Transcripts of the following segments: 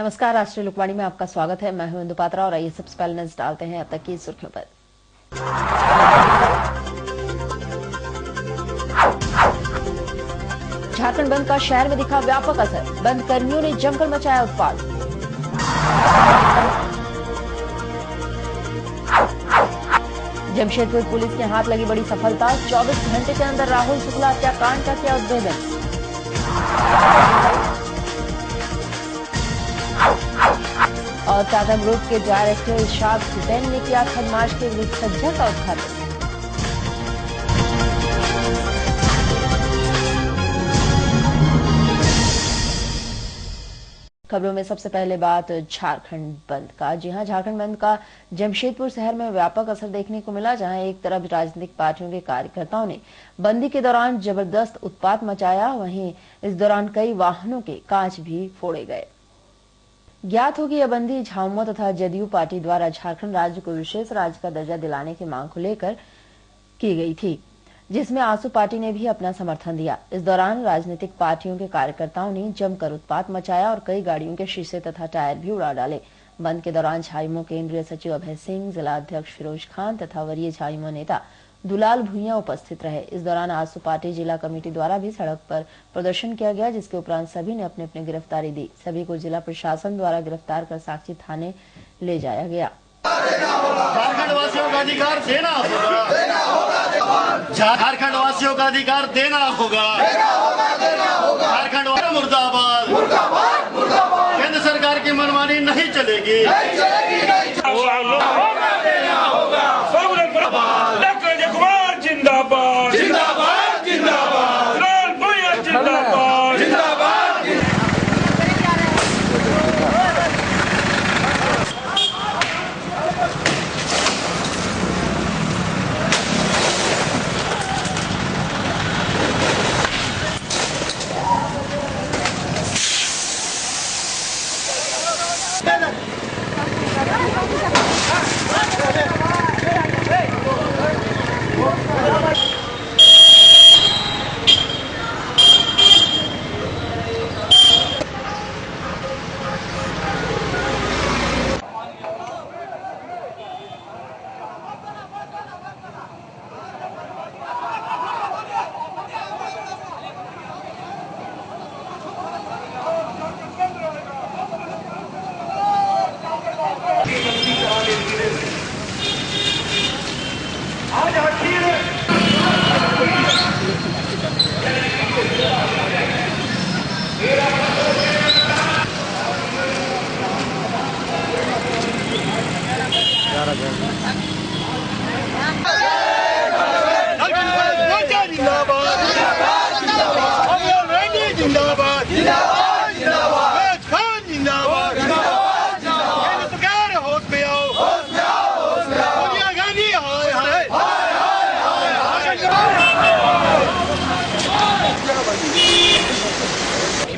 नमस्कार, राष्ट्रीय लोकवाणी में आपका स्वागत है। मैं हूं इंदु पात्रा और आइए सबसे पहले नजर डालते हैं अब तक की सुर्खियों पर। झारखंड बंद का शहर में दिखा व्यापक असर, बंद कर्मियों ने जमकर मचाया उत्पात। जमशेदपुर पुलिस के हाथ लगी बड़ी सफलता, 24 घंटे के अंदर राहुल शुक्ला हत्याकांड का किया उद्भेदन। और टाटा ग्रुप के डायरेक्टर इरशाद हुसैन ने किया खदमाश के सज्जा का उद्घाटन। खबरों में सबसे पहले बात झारखंड बंद का। जी हां, झारखंड बंद का जमशेदपुर शहर में व्यापक असर देखने को मिला, जहां एक तरफ राजनीतिक पार्टियों के कार्यकर्ताओं ने बंदी के दौरान जबरदस्त उत्पात मचाया, वहीं इस दौरान कई वाहनों के कांच भी फोड़े गए। ज्ञात हो कि यह बंदी झामुमो तथा जदयू पार्टी द्वारा झारखंड राज्य को विशेष राज्य का दर्जा दिलाने की मांग को लेकर की गई थी, जिसमें आसू पार्टी ने भी अपना समर्थन दिया। इस दौरान राजनीतिक पार्टियों के कार्यकर्ताओं ने जमकर उत्पात मचाया और कई गाड़ियों के शीशे तथा टायर भी उड़ा डाले। बंद के दौरान झामुमो केंद्रीय सचिव अभय सिंह, जिला अध्यक्ष फिरोज खान तथा वरीय झामुमो नेता दुलाल भुइयां उपस्थित रहे। इस दौरान आसू पार्टी जिला कमेटी द्वारा भी सड़क पर प्रदर्शन किया गया, जिसके उपरांत सभी ने अपने अपने गिरफ्तारी दी। सभी को जिला प्रशासन द्वारा गिरफ्तार कर साक्षी थाने ले जाया गया। झारखंड वासियों का अधिकार देना होगा, झारखंड वासियों का अधिकार देना होगा, झारखंड मुर्दाबाद, केंद्र सरकार की मनमानी नहीं चलेगी। जिंदाबाद जिंदाबाद जिंदाबाद, दुलाल भुइयां जिंदाबाद जिंदाबाद।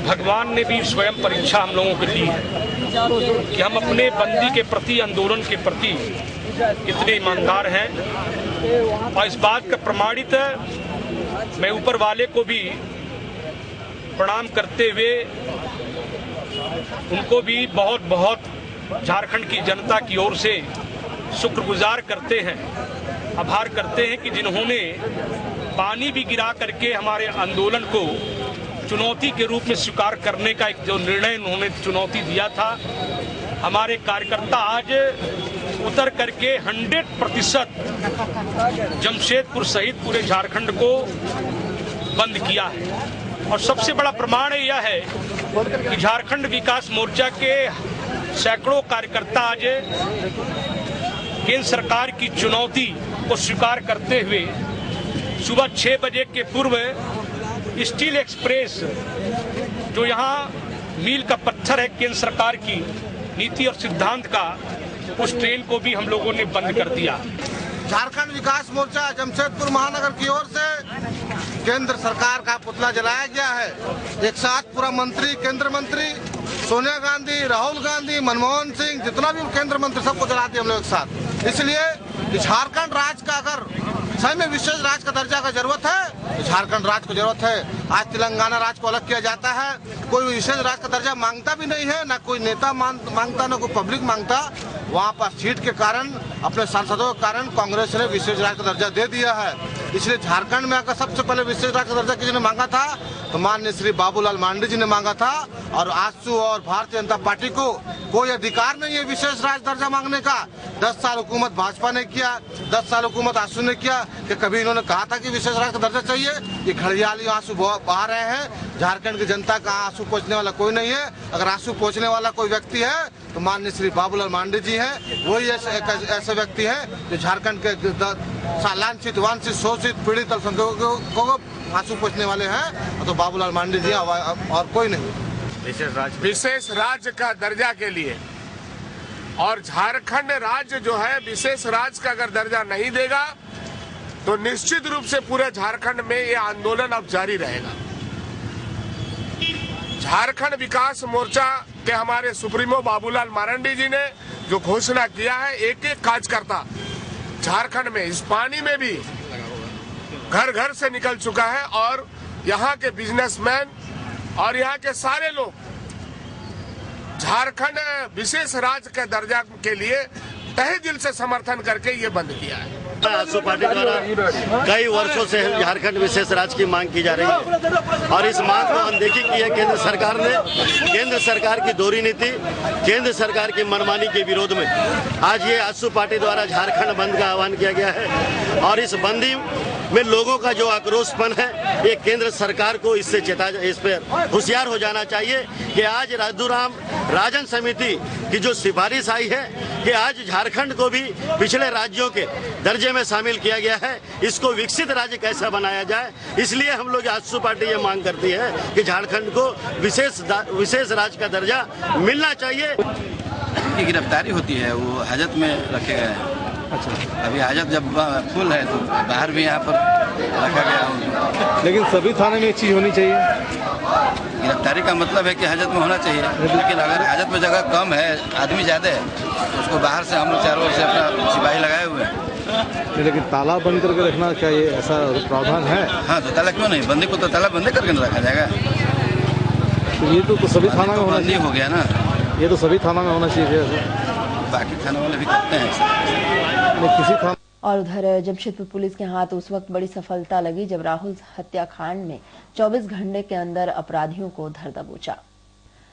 भगवान ने भी स्वयं परीक्षा हम लोगों को दी है कि हम अपने बंदी के प्रति, आंदोलन के प्रति कितने ईमानदार हैं। और इस बात का प्रमाणित मैं ऊपर वाले को भी प्रणाम करते हुए उनको भी बहुत बहुत झारखंड की जनता की ओर से शुक्रगुजार करते हैं, आभार करते हैं कि जिन्होंने पानी भी गिरा करके हमारे आंदोलन को चुनौती के रूप में स्वीकार करने का एक जो निर्णय उन्होंने चुनौती दिया था, हमारे कार्यकर्ता आज उतर करके 100% जमशेदपुर सहित पूरे झारखंड को बंद किया है। और सबसे बड़ा प्रमाण यह है कि झारखंड विकास मोर्चा के सैकड़ों कार्यकर्ता आज केंद्र सरकार की चुनौती को स्वीकार करते हुए सुबह 6 बजे के पूर्व स्टील एक्सप्रेस जो यहाँ मील का पत्थर है केंद्र सरकार की नीति और सिद्धांत का, उस ट्रेन को भी हम लोगों ने बंद कर दिया। झारखंड विकास मोर्चा जमशेदपुर महानगर की ओर से केंद्र सरकार का पुतला जलाया गया है। एक साथ पूरा मंत्री, केंद्र मंत्री सोनिया गांधी, राहुल गांधी, मनमोहन सिंह, जितना भी केंद्र मंत्री सबको जला दिया हम लोग एक साथ। इसलिए झारखंड राज्य का अगर सही में विशेष राज्य का दर्जा का जरूरत है, झारखंड राज्य को जरूरत है। आज तेलंगाना राज्य को अलग किया जाता है, कोई विशेष राज्य का दर्जा मांगता भी नहीं है, ना कोई नेता मांगता, ना कोई पब्लिक मांगता। वहाँ पर सीट के कारण, अपने सांसदों के कारण कांग्रेस ने विशेष राज्य का दर्जा दे दिया है। इसलिए झारखंड में अगर सबसे पहले विशेष राज्य का दर्जा किसी ने मांगा था तो माननीय श्री बाबूलाल मांडी जी ने मांगा था। और आजसू और भारतीय जनता पार्टी को कोई अधिकार नहीं है विशेष राज्य दर्जा मांगने का। 10 साल हुकूमत भाजपा ने किया, 10 साल हुकूमत आंसू ने किया कि कभी इन्होंने कहा था कि विशेष राज्य का दर्जा चाहिए। ये घड़ियाली आंसू बहा रहे हैं। झारखंड की जनता का आंसू पोंछने वाला कोई नहीं है। अगर आंसू पोंछने वाला कोई व्यक्ति है तो माननीय श्री बाबूलाल मांडी जी हैं। वही ऐसे व्यक्ति हैं जो झारखंड के लांछित, वांछित, शोषित, पीड़ित अल्पसंख्यकों को आंसू पोंछने वाले हैं, तो बाबूलाल मांडी जी और कोई नहीं। विशेष राज्य का दर्जा के लिए और झारखंड राज्य जो है विशेष राज्य का अगर दर्जा नहीं देगा तो निश्चित रूप से पूरे झारखंड में ये आंदोलन अब जारी रहेगा। झारखंड विकास मोर्चा के हमारे सुप्रीमो बाबूलाल मारंडी जी ने जो घोषणा किया है, एक एक कार्यकर्ता झारखंड में इस पानी में भी घर घर से निकल चुका है और यहाँ के बिजनेसमैन और यहाँ के सारे लोग झारखंड विशेष राज्य के दर्जा के लिए तहे दिल से समर्थन करके ये बंद किया है। आजसू पार्टी द्वारा कई वर्षों से झारखंड विशेष राज्य की मांग की जा रही है और इस मांग को अनदेखी की है केंद्र सरकार ने। केंद्र सरकार की दोहरी नीति, केंद्र सरकार की मनमानी के विरोध में आज ये आजसू पार्टी द्वारा झारखंड बंद का आह्वान किया गया है। और इस बंदी में लोगों का जो आक्रोशपन है, ये केंद्र सरकार को इस पर होशियार हो जाना चाहिए कि आज राजूराम राजन समिति की जो सिफारिश आई है कि आज झारखंड को भी पिछले राज्यों के दर्जे में शामिल किया गया है, इसको विकसित राज्य कैसे बनाया जाए। इसलिए हम लोग आजसू पार्टी ये मांग करती है कि झारखंड को विशेष राज्य का दर्जा मिलना चाहिए। की गिरफ्तारी होती है वो हाजत में रखे गए हैं। अच्छा, अभी हाजत जब फुल है तो बाहर भी यहाँ पर रखा गया। लेकिन सभी थाने में एक चीज होनी चाहिए, गिरफ्तारी का मतलब है कि हाजत में होना चाहिए। लेकिन अगर हाजत में जगह कम है, आदमी ज्यादा है, तो उसको बाहर से हम लोग चारों ओर से अपना सिपाही लगाए हुए हैं। लेकिन ताला बंद करके रखना चाहिए, ऐसा प्रावधान है? हाँ, तो ताला क्यों नहीं, बंदी को तो ताला बंद करके रखा जाएगा। तो ये तो सभी थाना में होना चाहिए। हो गया ना, ये तो सभी थाना में होना चाहिए। बाकी थाना वाले भी करते हैं किसी थाना। और उधर जमशेदपुर पुलिस के हाथ उस वक्त बड़ी सफलता लगी जब राहुल हत्याकांड में 24 घंटे के अंदर अपराधियों को धर दबोचा।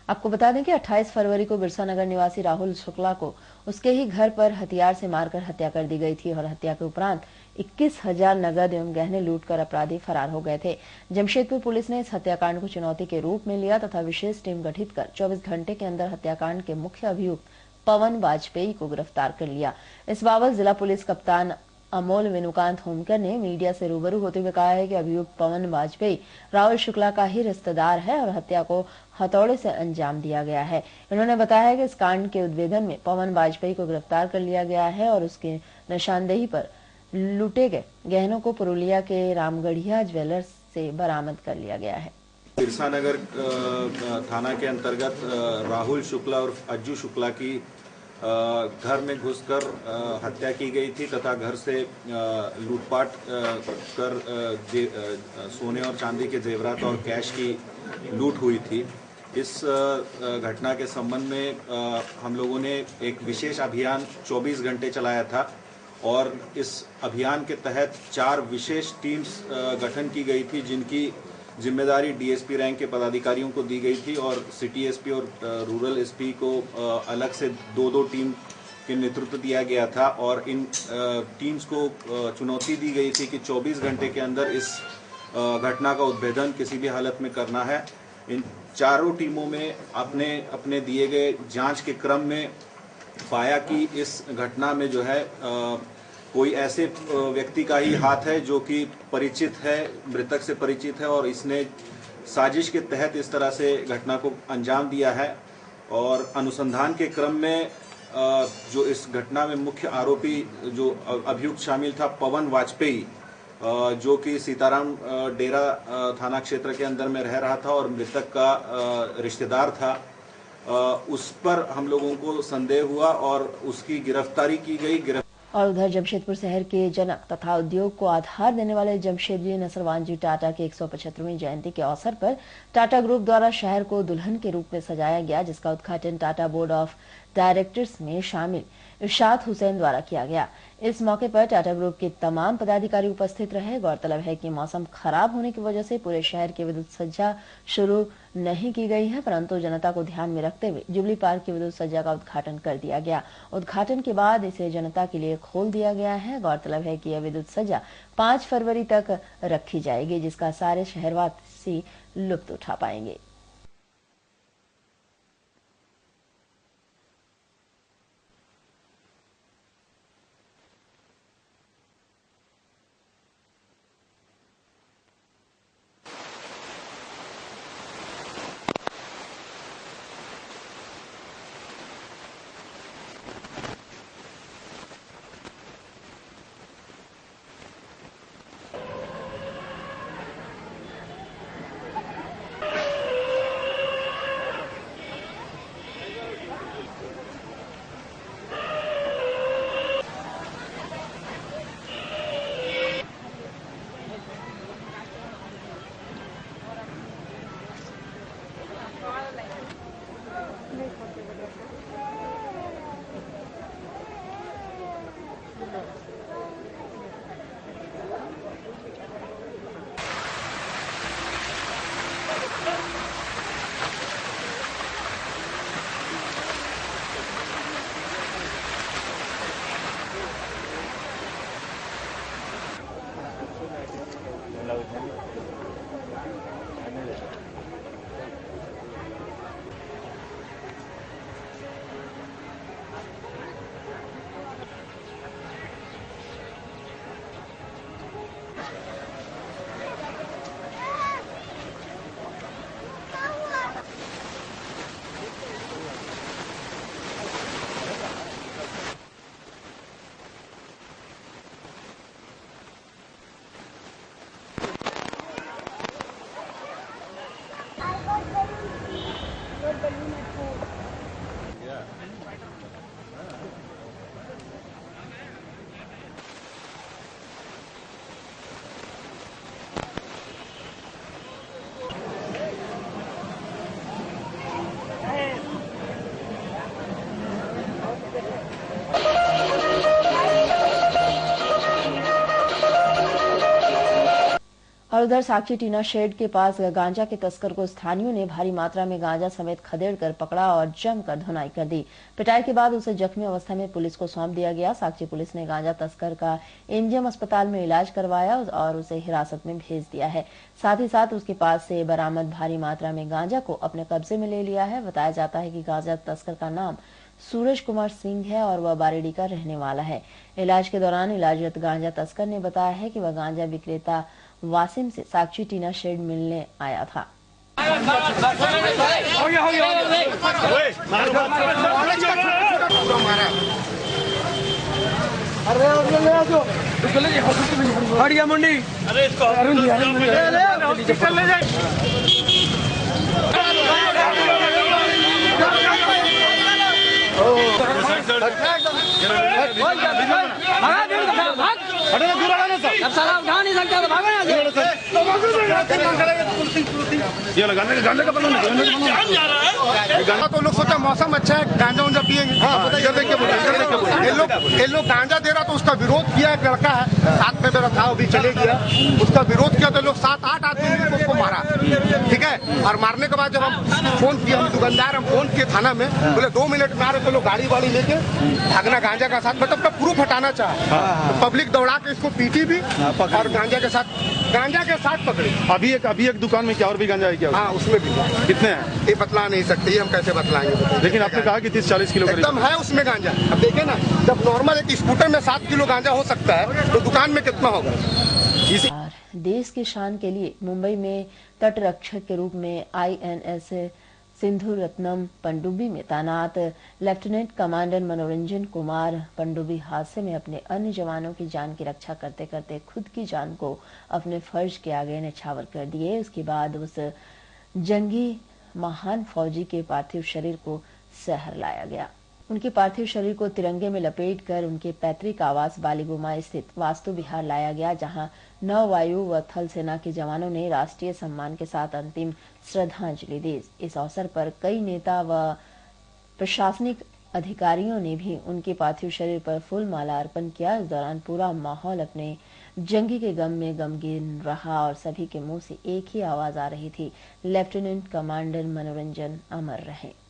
आपको बता दें कि 28 फरवरी को बिरसा नगर निवासी राहुल शुक्ला को उसके ही घर पर हथियार से मारकर हत्या कर दी गई थी और हत्या के उपरांत 21,000 नगद एवं गहने लूटकर अपराधी फरार हो गए थे। जमशेदपुर पुलिस ने इस हत्याकांड को चुनौती के रूप में लिया तथा विशेष टीम गठित कर 24 घंटे के अंदर हत्याकांड के मुख्य अभियुक्त पवन वाजपेयी को गिरफ्तार कर लिया। इस बाबत जिला पुलिस कप्तान अमोल वेणुकांत होमकर ने मीडिया से रूबरू होते हुए कहा है कि अभियुक्त पवन वाजपेयी राहुल शुक्ला का ही रिश्तेदार है और हत्या को हथौड़े से अंजाम दिया गया है। उन्होंने बताया है कि इस कांड के उद्भेदन में पवन वाजपेयी को गिरफ्तार कर लिया गया है और उसकी निशानदेही पर लूटे गए गहनों को पुरुलिया के रामगढ़िया ज्वेलर्स से बरामद कर लिया गया है। बिरसा नगर थाना के अंतर्गत राहुल शुक्ला और अज्जू शुक्ला की घर में घुसकर हत्या की गई थी तथा घर से लूटपाट कर सोने और चांदी के जेवरात और कैश की लूट हुई थी। इस घटना के संबंध में हम लोगों ने एक विशेष अभियान 24 घंटे चलाया था और इस अभियान के तहत 4 विशेष टीम्स गठन की गई थी जिनकी जिम्मेदारी डीएसपी रैंक के पदाधिकारियों को दी गई थी और सिटी एसपी और रूरल एसपी को अलग से 2-2 टीम के नेतृत्व दिया गया था और इन टीम्स को चुनौती दी गई थी कि 24 घंटे के अंदर इस घटना का उद्भेदन किसी भी हालत में करना है। इन चारों टीमों में अपने दिए गए जांच के क्रम में पाया कि इस घटना में जो है कोई ऐसे व्यक्ति का ही हाथ है जो कि परिचित है, मृतक से परिचित है और इसने साजिश के तहत इस तरह से घटना को अंजाम दिया है। और अनुसंधान के क्रम में जो इस घटना में मुख्य आरोपी जो अभियुक्त शामिल था पवन वाजपेयी, जो कि सीताराम डेरा थाना क्षेत्र के अंदर में रह रहा था और मृतक का रिश्तेदार था। उस पर हम लोगों को संदेह हुआ और उसकी गिरफ्तारी की गई। और उधर जमशेदपुर शहर के जनक तथा उद्योग को आधार देने वाले जमशेदजी नसरवानजी टाटा की 175वीं जयंती के अवसर पर टाटा ग्रुप द्वारा शहर को दुल्हन के रूप में सजाया गया, जिसका उद्घाटन टाटा बोर्ड ऑफ डायरेक्टर्स में शामिल इरशाद हुसैन द्वारा किया गया। इस मौके पर टाटा ग्रुप के तमाम पदाधिकारी उपस्थित रहे। गौरतलब है कि मौसम खराब होने की वजह से पूरे शहर की विद्युत सज्जा शुरू नहीं की गई है, परंतु जनता को ध्यान में रखते हुए जुबली पार्क की विद्युत सज्जा का उद्घाटन कर दिया गया। उद्घाटन के बाद इसे जनता के लिए खोल दिया गया है। गौरतलब है कि यह विद्युत सज्जा 5 फरवरी तक रखी जाएगी, जिसका सारे शहरवासी लुत्फ उठा पाएंगे। और उधर साक्षी टीना शेड के पास गांजा के तस्कर को स्थानियों ने भारी मात्रा में गांजा समेत खदेड़कर पकड़ा और जमकर धुनाई कर दी। पिटाई के बाद उसे जख्मी अवस्था में पुलिस को सौंप दिया गया। साक्षी पुलिस ने गांजा तस्कर का एमजीएम अस्पताल में इलाज करवाया और उसे हिरासत में भेज दिया है। साथ ही साथ उसके पास से बरामद भारी मात्रा में गांजा को अपने कब्जे में ले लिया है। बताया जाता है कि गांजा तस्कर का नाम सूरज कुमार सिंह है और वह बारेडी का रहने वाला है। इलाज के दौरान इलाजरत गांजा तस्कर ने बताया है कि वह गांजा विक्रेता वासिम से साक्षी टीना शेड मिलने आया था। हरिया मंडी तो लोग सोचा मौसम अच्छा है, गांजा उंजा पियेंगे। ये लोग गांजा दे रहा तो उसका विरोध किया। एक लड़का है साथ में मेरा था, अभी चले गया, उसका विरोध किया तो लोग 7-8 आदमी ने उसको मारा। ठीक है, और मारने के बाद जब हम फोन किया, हम दुकानदार हम फोन किए थाना में, बोले 2 मिनट में आ रहे तो लोग गाड़ी वाड़ी लेके भागना गांजा का साथ, मतलब प्रूफ हटाना चाहा। पब्लिक दौड़ा के इसको पीटी भी और गांजा के साथ पकड़ी। अभी एक दुकान में क्या और भी गांजा है क्या? हाँ, उसमें भी। कितने हैं ये बतला नहीं सकते, हम कैसे बतलाएंगे? लेकिन आपने कहा कि 30-40 किलो एकदम है उसमें गांजा। अब देखे ना, जब नॉर्मल एक स्कूटर में 7 किलो गांजा हो सकता है तो दुकान में कितना होगा? देश की शान के लिए मुंबई में तट रक्षक के रूप में INS सिंधु रत्नम पनडुब्बी में तैनात लेफ्टिनेंट कमांडर मनोरंजन कुमार पनडुब्बी हादसे में अपने अन्य जवानों की जान की रक्षा करते करते खुद की जान को अपने फर्ज के आगे न्यौछावर कर दिए। उसके बाद उस जंगी महान फौजी के पार्थिव शरीर को शहर लाया गया। उनके पार्थिव शरीर को तिरंगे में लपेटकर उनके पैतृक आवास बालीगुमा स्थित वास्तु विहार लाया गया, जहां नौ वायु व थल सेना के जवानों ने राष्ट्रीय सम्मान के साथ अंतिम श्रद्धांजलि दी। इस अवसर पर कई नेता व प्रशासनिक अधिकारियों ने भी उनके पार्थिव शरीर पर फूल माला अर्पण किया। इस दौरान पूरा माहौल अपने जंगी के गम में गमगीन रहा और सभी के मुंह से एक ही आवाज आ रही थी, लेफ्टिनेंट कमांडर मनोरंजन अमर रहे।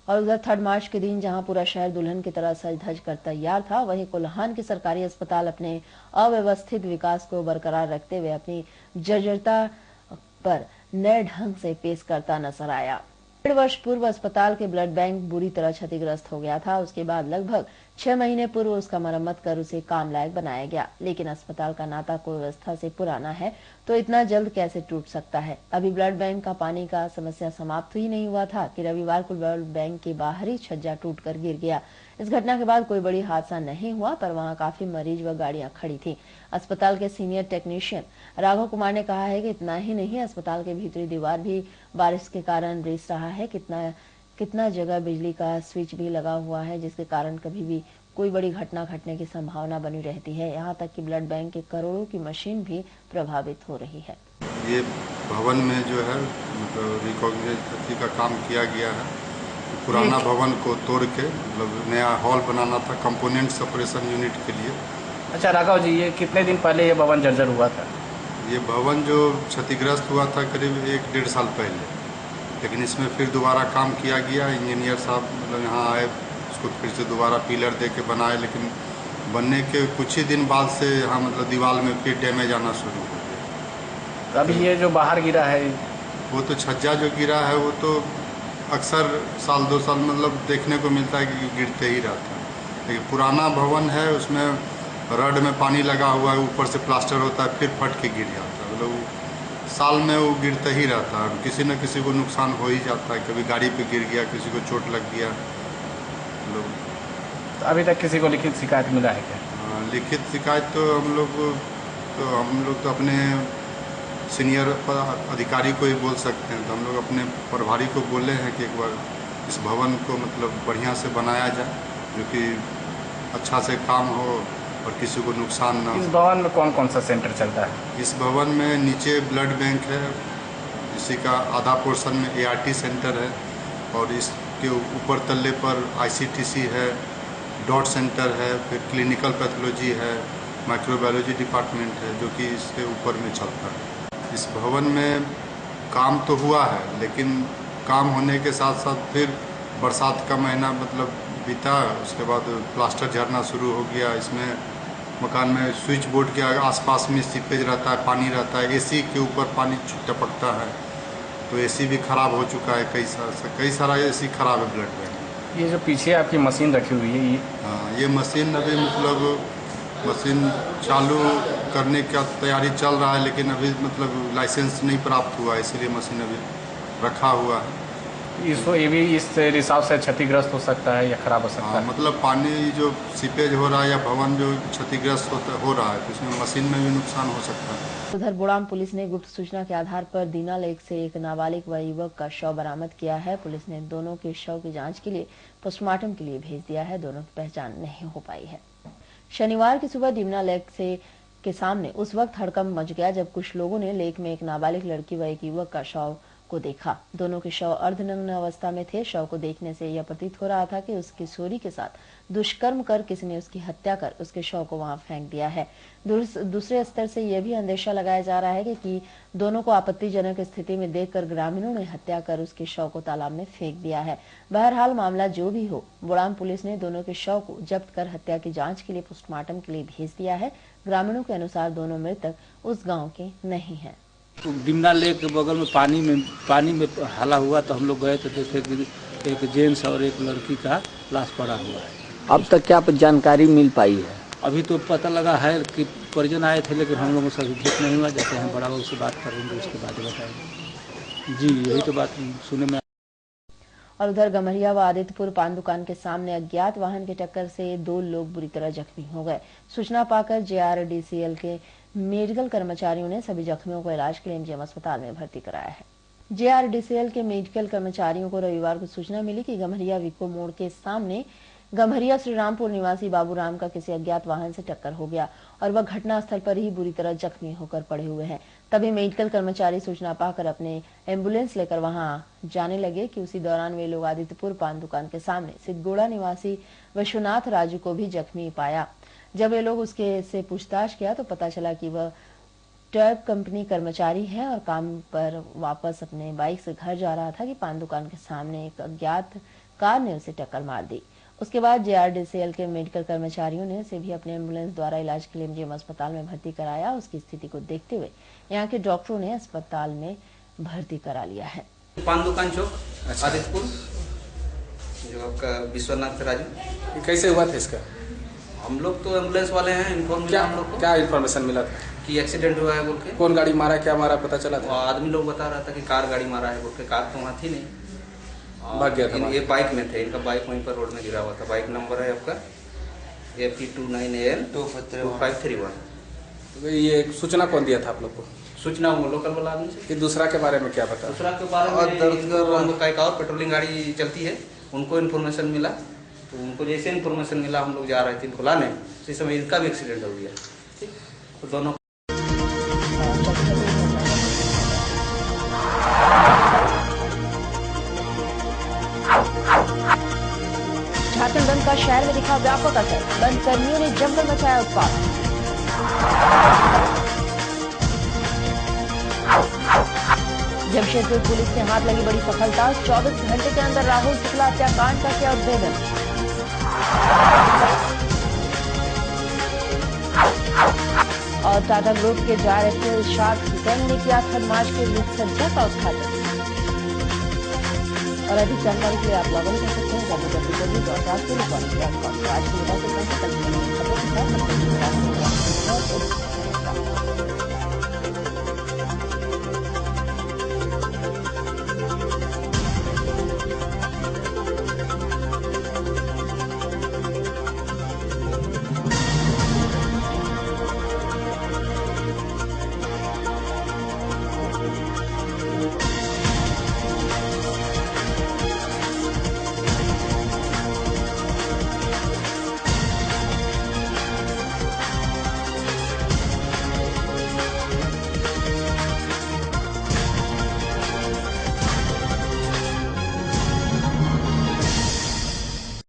और उधर 3 मार्च के दिन जहां पूरा शहर दुल्हन की तरह सज धज कर तैयार था, वहीं कोल्हान के सरकारी अस्पताल अपने अव्यवस्थित विकास को बरकरार रखते हुए अपनी जर्जरता पर नए ढंग से पेश करता नजर आया। 1.5 वर्ष पूर्व अस्पताल के ब्लड बैंक बुरी तरह क्षतिग्रस्त हो गया था। उसके बाद लगभग 6 महीने पूर्व उसका मरम्मत कर उसे काम लायक बनाया गया, लेकिन अस्पताल का नाता कोई व्यवस्था से पुराना है तो इतना जल्द कैसे टूट सकता है। अभी ब्लड बैंक का पानी का समस्या समाप्त ही नहीं हुआ था कि रविवार को ब्लड बैंक के बाहरी छज्जा टूटकर गिर गया। इस घटना के बाद कोई बड़ी हादसा नहीं हुआ, पर वहां काफी मरीज व गाड़ियां खड़ी थी। अस्पताल के सीनियर टेक्नीशियन राघव कुमार ने कहा है कि इतना ही नहीं, अस्पताल के भीतरी दीवार भी बारिश के कारण रिस रहा है। कितना जगह बिजली का स्विच भी लगा हुआ है, जिसके कारण कभी भी कोई बड़ी घटना घटने की संभावना बनी रहती है। यहाँ तक कि ब्लड बैंक के करोड़ों की मशीन भी प्रभावित हो रही है। ये भवन में जो है मतलब रिकॉग्निशन का काम किया गया है। पुराना भवन को तोड़ के मतलब नया हॉल बनाना था कंपोनेंट सेपरेशन यूनिट के लिए। अच्छा राघव जी, ये कितने दिन पहले ये भवन जर्जर हुआ था? ये भवन जो क्षतिग्रस्त हुआ था करीब 1-1.5 साल पहले, लेकिन इसमें फिर दोबारा काम किया गया। इंजीनियर साहब मतलब यहाँ आए, उसको फिर से दोबारा पिलर दे के बनाए, लेकिन बनने के कुछ ही दिन बाद से यहाँ मतलब दीवार में फिर डैमेज आना शुरू हो गया। तो अभी ये जो बाहर गिरा है, वो तो छज्जा जो गिरा है वो तो अक्सर 1-2 साल मतलब देखने को मिलता है कि गिरते ही रहता है। लेकिन पुराना भवन है, उसमें रड में पानी लगा हुआ है, ऊपर से प्लास्टर होता है, फिर फट के गिर जाता है। मतलब साल में वो गिरता ही रहता है, किसी न किसी को नुकसान हो ही जाता है। कभी गाड़ी पे गिर गया, किसी को चोट लग गया। तो अभी तक किसी को लिखित शिकायत मिला है क्या? लिखित शिकायत तो हम लोग तो अपने सीनियर अधिकारी को ही बोल सकते हैं। तो हम लोग अपने प्रभारी को बोले हैं कि एक बार इस भवन को मतलब बढ़िया से बनाया जाए, जो कि अच्छा से काम हो और किसी को नुकसान ना हो। इस भवन में कौन कौन सा सेंटर चलता है? इस भवन में नीचे ब्लड बैंक है, इसी का आधा पोर्शन में ART सेंटर है, और इसके ऊपर तल्ले पर ICTC है, डॉट सेंटर है, फिर क्लिनिकल पैथोलॉजी है, माइक्रोबायोलॉजी डिपार्टमेंट है, जो कि इसके ऊपर में चलता है। इस भवन में काम तो हुआ है, लेकिन काम होने के साथ साथ फिर बरसात का महीना मतलब बीता, उसके बाद प्लास्टर झरना शुरू हो गया। इसमें मकान में स्विच बोर्ड के आसपास में सीपेज रहता है, पानी रहता है, AC के ऊपर पानी टपकता है, तो AC भी खराब हो चुका है। कई सारा AC खराब है ब्लड बैंक। ये जो पीछे आपकी मशीन रखी हुई है, ये मशीन अभी मतलब मशीन चालू करने का तैयारी चल रहा है, लेकिन अभी मतलब लाइसेंस नहीं प्राप्त हुआ, इसलिए मशीन अभी रखा हुआ है। इसको ये भी इस हिसाब से क्षतिग्रस्त हो सकता है या खराब हो सकता है? मतलब पानी जो सीपेज हो रहा है या भवन जो क्षतिग्रस्त हो रहा है, तो इसमें मशीन में भी नुकसान हो सकता है। उधर बुड़ाम पुलिस ने गुप्त सूचना के आधार पर दीना लेक से एक नाबालिग व युवक का शव बरामद किया है। पुलिस ने दोनों के शव की जांच के लिए पोस्टमार्टम के लिए भेज दिया है। दोनों की पहचान नहीं हो पाई है। शनिवार की सुबह दीना लेक के सामने उस वक्त हड़कंप मच गया जब कुछ लोगों ने लेक में एक नाबालिग लड़की व एक युवक का शव को देखा। दोनों के शव अर्धनग्न अवस्था में थे। शव को देखने से यह प्रतीत हो रहा था कि उसकी किशोरी के साथ दुष्कर्म कर किसी ने उसकी हत्या कर उसके शव को वहां फेंक दिया है। दूसरे स्तर से यह भी अंदेशा लगाया जा रहा है कि दोनों को आपत्तिजनक स्थिति में देखकर ग्रामीणों ने हत्या कर उसके शव को तालाब में फेंक दिया है। बहरहाल मामला जो भी हो, बुड़ाम पुलिस ने दोनों के शव को जब्त कर हत्या की जांच के लिए पोस्टमार्टम के लिए भेज दिया है। ग्रामीणों के अनुसार दोनों मृतक उस गाँव के नहीं है। डिमना लेक के बगल में पानी में हाला हुआ तो हम लोग गए तो देखे कि एक जेंट्स और एक लड़की का लाश पड़ा हुआ है। अब तक क्या जानकारी मिल पाई है? अभी तो पता लगा है कि परिजन आए थे, लेकिन हम लोगों से अभी भेंट नहीं हुआ। जैसे हम बड़ा बाबू से बात करेंगे उसके बाद बताएंगे। जी यही तो बात सुने में। और उधर गम्हरिया व आदित्यपुर पान दुकान के सामने अज्ञात वाहन की टक्कर से 2 लोग बुरी तरह जख्मी हो गए। सूचना पाकर JRDCL के मेडिकल कर्मचारियों ने सभी जख्मियों को इलाज के लिए MGM अस्पताल में भर्ती कराया है। JRDCL के मेडिकल कर्मचारियों को रविवार को सूचना मिली कि गम्हरिया विको मोड़ के सामने गम्हरिया श्रीरामपुर निवासी बाबूराम का किसी अज्ञात वाहन से टक्कर हो गया और वह घटनास्थल पर ही बुरी तरह जख्मी होकर पड़े हुए हैं। तभी मेडिकल कर्मचारी सूचना पाकर अपने एम्बुलेंस लेकर वहां जाने लगे कि उसी दौरान वे लोग आदित्यपुर पान दुकान के सामने सिद्धगोड़ा निवासी विश्वनाथ राजू को भी जख्मी पाया। जब वे लोग उसके से पूछताछ किया तो पता चला कि वह टर्ब कंपनी कर्मचारी है और काम पर वापस अपने बाइक से घर जा रहा था कि पान दुकान के सामने एक अज्ञात कार ने उसे टक्कर मार दी। उसके बाद JRDCL के मेडिकल कर्मचारियों ने उसे भी अपने एम्बुलेंस द्वारा इलाज के लिए MGM अस्पताल में भर्ती कराया। उसकी स्थिति को देखते हुए यहाँ के डॉक्टरों ने अस्पताल में भर्ती करा लिया है। पान दुकान चौक आदित्यपुर, जो आपका विश्वनाथ राजू। कैसे हुआ था इसका? हम लोग तो एम्बुलेंस वाले हैं, इन्फॉर्म मिला हम लोग को। क्या इन्फॉर्मेशन मिला था? कि एक्सीडेंट हुआ है बोल के। कौन गाड़ी मारा, क्या मारा, पता चला था? आदमी लोग बता रहा था कि कार गाड़ी मारा है बोल के। कार तो वहाँ थी नहीं, भाग गया था। ये बाइक में थे, इनका बाइक वहीं पर रोड में गिरा हुआ था। बाइक नंबर है आपका AP29AL 2531। ये सूचना कौन दिया था आप लोग को? सूचना वो लोकल वाला आदमी से। कि दूसरा के बारे में क्या बता? दूसरा के बारे में एक और पेट्रोलिंग गाड़ी चलती है, उनको इन्फॉर्मेशन मिला। तो उनको जैसे इन्फॉर्मेशन मिला हम लोग जा रहे थे इनको लाने, उसी समय इनका भी एक्सीडेंट हो गया। ठीक, तो दोनों झारखंड बंद का शहर में दिखा व्यापक असर। बंद कर्मियों ने जमकर मचाया उत्पात। जमशेदपुर पुलिस के हाथ लगी बड़ी सफलता। 24 घंटे के अंदर राहुल शुक्ला हत्याकांड का किया उद्भेदन। और टाटा ग्रुप के डायरेक्टर शार्क हुसैन ने किया खदमाश के रूपसज्जा का उद्घाटन। और अधिक जानकारी के लिए आप लॉग इन कर सकते हैं www.rajpuri.com। आज की